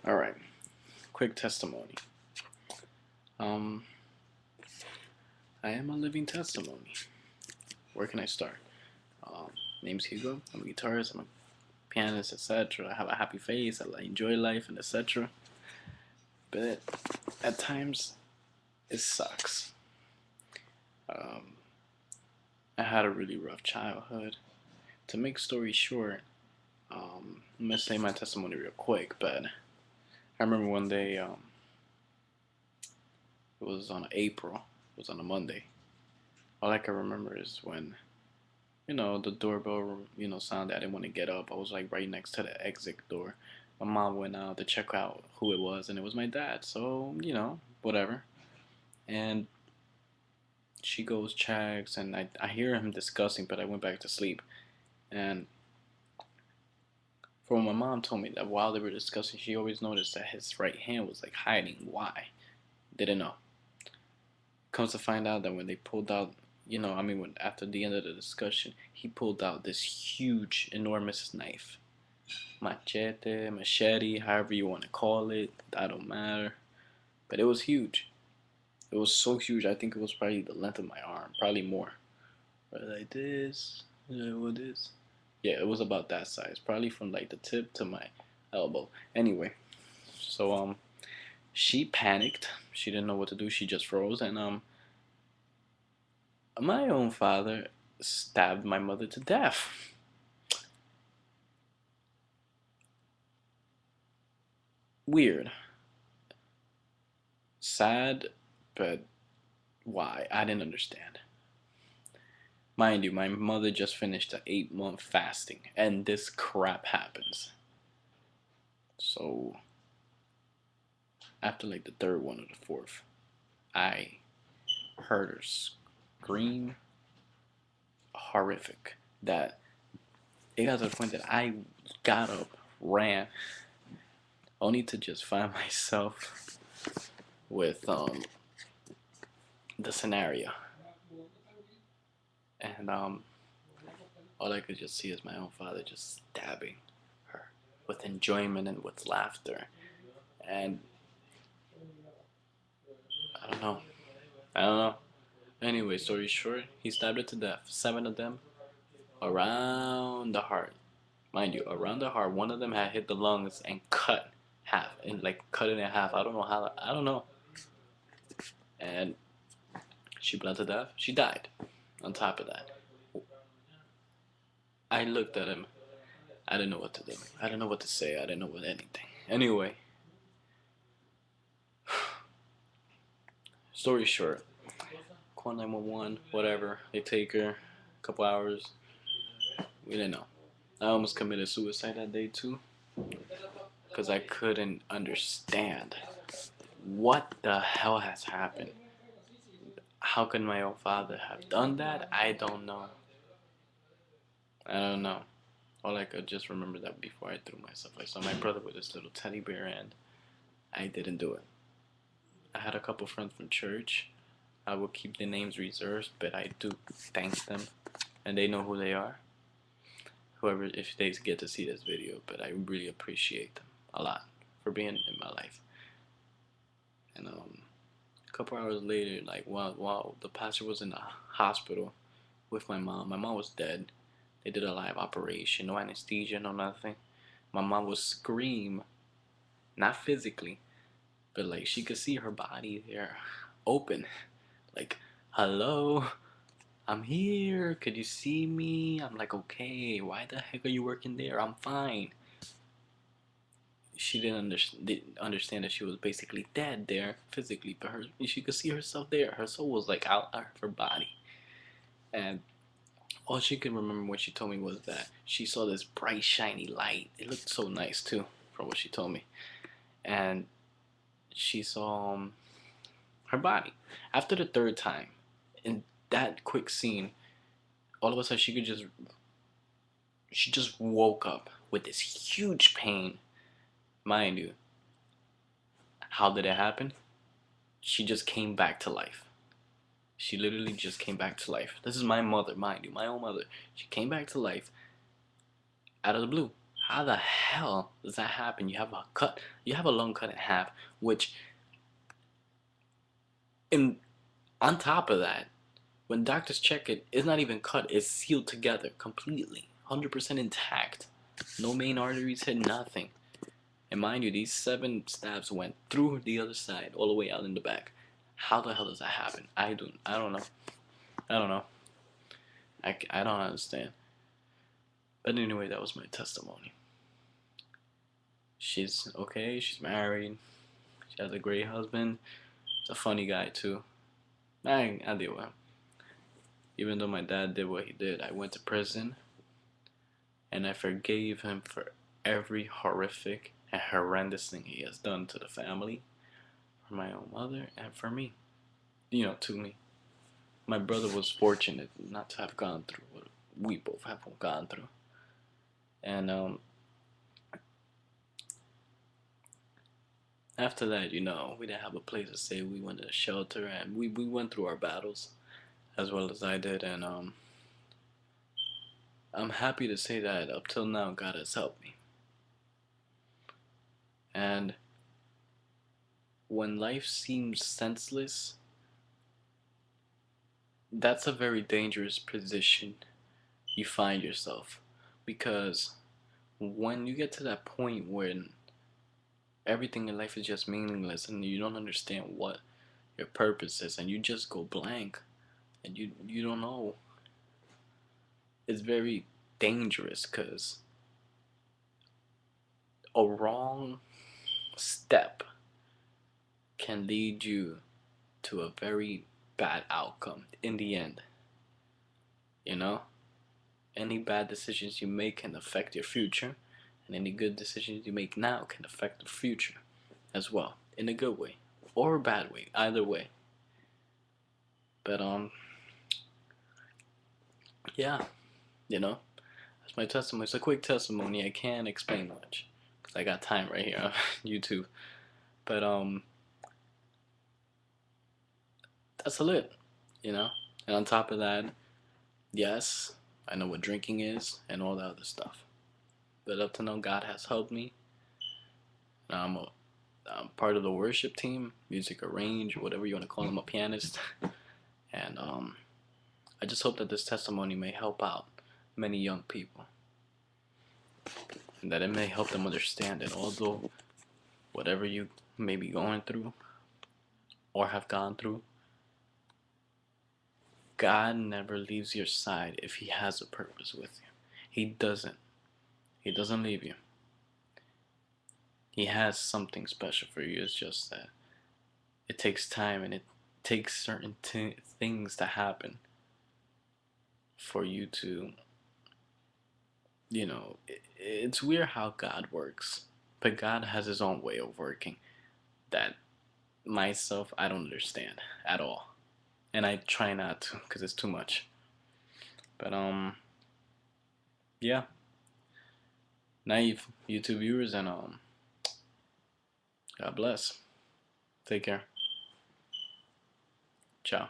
All right, quick testimony. Um, I am a living testimony. Where can I start? Um, Name's Hugo. I'm a guitarist. I'm a pianist, etc. I have a happy face. I enjoy life, and etc. But at times, it sucks. Um, I had a really rough childhood. To make story short, I'm gonna say my testimony real quick. But I remember one day, it was on April. It was on a Monday. All I can remember is when the doorbell, sounded. I didn't want to get up. I was like right next to the exit door. My mom went out to check out who it was, and it was my dad. So, whatever. And she goes, checks, and I hear him discussing, but I went back to sleep. And from what my mom told me, that while they were discussing, she always noticed that his right hand was like hiding. Why? Didn't know. Comes to find out that when they pulled out, when after the end of the discussion, he pulled out this huge, enormous knife. Machete, however you want to call it, that don't matter. But it was huge. It was so huge, I think it was probably the length of my arm, probably more. But like this, what is? Yeah, it was about that size, probably from like the tip to my elbow. Anyway, so she panicked. She didn't know what to do. She just froze, and my own father stabbed my mother to death. Weird, sad, but why? I didn't understand. Mind you, my mother just finished an 8-month fasting, and this crap happens. So, after like the third one or the fourth, I heard her scream horrific that it got to the point that I got up, ran, only to just find myself with the scenario. And all I could just see is my own father just stabbing her with enjoyment and with laughter. And I don't know. I don't know. Anyway, story short, he stabbed her to death. 7 of them around the heart. Mind you, around the heart. One of them had hit the lungs and cut half, and like cut it in half. I don't know how. I don't know. And she bled to death. She died. On top of that, I looked at him. I didn't know what to do. I didn't know what to say. I didn't know what anything. Anyway, story short, call 911. Whatever. They take her. A couple hours. We didn't know. I almost committed suicide that day too, because I couldn't understand what the hell has happened. How could my own father have done that? I don't know. I don't know. All I could just remember that before I threw myself, I saw my brother with this little teddy bear, and I didn't do it. I had a couple friends from church. I will keep the names reserved, but I do thank them, and they know who they are. Whoever, if they get to see this video, but I really appreciate them a lot for being in my life. And a couple hours later, like while the pastor was in the hospital with my mom was dead. They did a live operation, no anesthesia, no nothing. My mom would scream, not physically, but like she could see her body there, open, like, hello, I'm here. Could you see me? I'm like, okay. Why the heck are you working there? I'm fine. She didn't understand that she was basically dead there physically, but she could see herself there. Her soul was like out of her body, and all she could remember when she told me was that she saw this bright, shiny light. It looked so nice too, from what she told me, and she saw her body. After the third time, in that quick scene, all of a sudden she just woke up with this huge pain. Mind you, how did it happen? She just came back to life. She literally just came back to life. This is my mother, mind you, my own mother. She came back to life out of the blue. How the hell does that happen? You have a lung cut in half, which in on top of that, when doctors check it, it's not even cut, it's sealed together completely, 100% intact. No main arteries hit, nothing. And mind you, these 7 stabs went through the other side, all the way out in the back. How the hell does that happen? I don't know. I don't know. I don't understand. But anyway, that was my testimony. She's okay. She's married. She has a great husband. He's a funny guy too. I deal with him. Even though my dad did what he did, I went to prison, and I forgave him for every horrific and horrendous thing he has done to the family, for my own mother, and for me. To me. My brother was fortunate not to have gone through what we both have gone through. And after that, we didn't have a place to stay. We went to a shelter, and we went through our battles as well as I did. And I'm happy to say that up till now, God has helped me. And when life seems senseless, that's a very dangerous position you find yourself, because when you get to that point when everything in life is just meaningless and you don't understand what your purpose is and you just go blank and you don't know, it's very dangerous, because a wrong step can lead you to a very bad outcome in the end. Any bad decisions you make can affect your future, and any good decisions you make now can affect the future as well, in a good way or a bad way, either way. But yeah, that's my testimony. It's a quick testimony. I can't explain much because I got time right here on YouTube. But that's a lit, And on top of that, yes, I know what drinking is and all that other stuff. But up to now, God has helped me. I'm part of the worship team, music arrange, whatever you want to call them, a pianist. And I just hope that this testimony may help out many young people, and that it may help them understand that although whatever you may be going through or have gone through, God never leaves your side if He has a purpose with you. He doesn't. He doesn't leave you. He has something special for you. It's just that it takes time, and it takes certain things to happen for you to, it's weird how God works, but God has His own way of working that myself, I don't understand at all. And I try not to, because it's too much. But yeah. Naive YouTube viewers, and God bless. Take care. Ciao.